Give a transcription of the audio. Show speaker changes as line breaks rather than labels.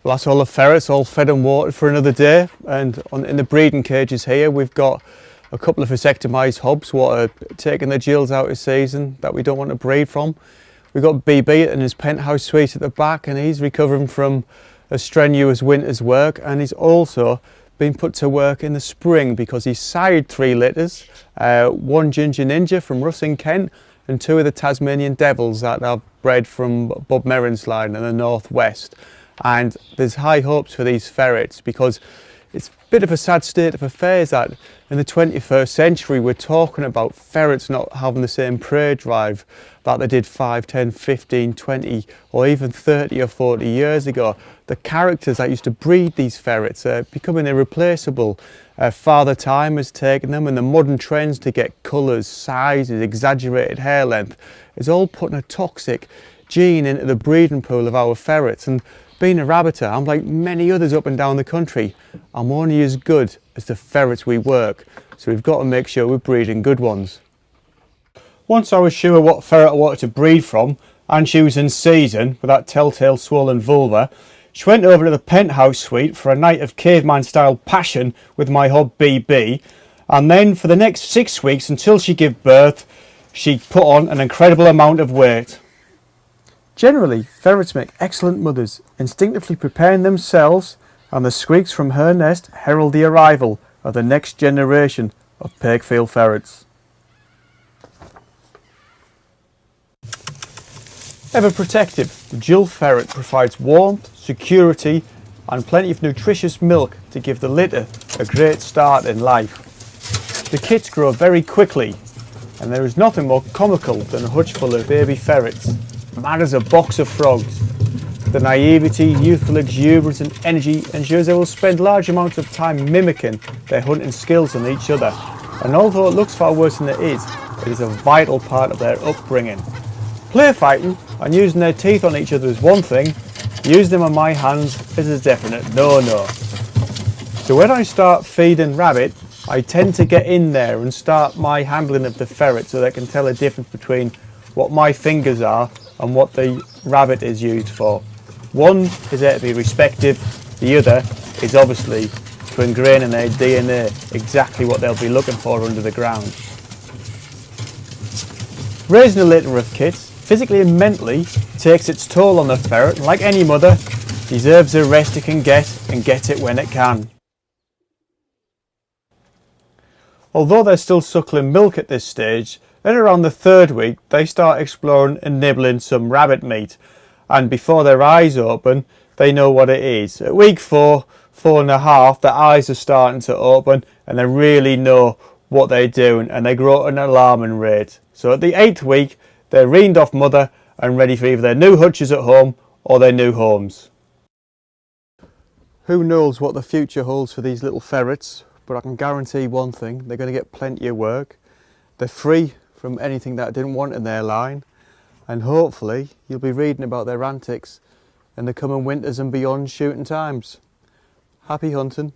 Well, that's all the ferrets, all fed and watered for another day. And in the breeding cages here, we've got a couple of vasectomised hobs what are taking the gills out of season that we don't want to breed from. We've got BB in his penthouse suite at the back, and he's recovering from a strenuous winter's work, and he's also been put to work in the spring because he sired 3 litters, 1 Ginger Ninja from Russ in Kent and 2 of the Tasmanian Devils that are bred from Bob Merrin's line in the northwest. And there's high hopes for these ferrets because it's a bit of a sad state of affairs that in the 21st century we're talking about ferrets not having the same prey drive that they did 5, 10, 15, 20 or even 30 or 40 years ago. The characters that used to breed these ferrets are becoming irreplaceable. Father Time has taken them, and the modern trends to get colours, sizes, exaggerated hair length is all putting a toxic gene into the breeding pool of our ferrets. And being a rabbiter, I'm like many others up and down the country, I'm only as good as the ferrets we work, so we've got to make sure we're breeding good ones. Once I was sure what ferret I wanted to breed from, and she was in season with that telltale swollen vulva, she went over to the penthouse suite for a night of caveman style passion with my hob BB, and then for the next 6 weeks until she gave birth, she put on an incredible amount of weight. Generally, ferrets make excellent mothers, instinctively preparing themselves, and the squeaks from her nest herald the arrival of the next generation of Pakefield ferrets. Ever protective, the Jill ferret provides warmth, security and plenty of nutritious milk to give the litter a great start in life. The kits grow very quickly, and there is nothing more comical than a hutch full of baby ferrets, mad as a box of frogs. The naivety, youthful exuberance and energy ensures they will spend large amounts of time mimicking their hunting skills on each other, and although it looks far worse than it is a vital part of their upbringing. Play fighting and using their teeth on each other is one thing, use them on my hands is a definite no-no. So when I start feeding rabbit, I tend to get in there and start my handling of the ferret so they can tell a difference between what my fingers are and what the rabbit is used for. One is there to be respective, the other is obviously to ingrain in their DNA exactly what they'll be looking for under the ground. Raising a litter of kits, physically and mentally, takes its toll on the ferret, and like any mother, deserves the rest it can get and get it when it can. Although they're still suckling milk at this stage, then around the 3rd week they start exploring and nibbling some rabbit meat, and before their eyes open they know what it is. At week 4, 4.5, their eyes are starting to open and they really know what they're doing, and they grow at an alarming rate. So at the 8th week they're weaned off mother and ready for either their new hutches at home or their new homes. Who knows what the future holds for these little ferrets, but I can guarantee one thing, they're going to get plenty of work. They're free from anything that I didn't want in their line, and hopefully you'll be reading about their antics in the coming winters and beyond shooting times. Happy hunting.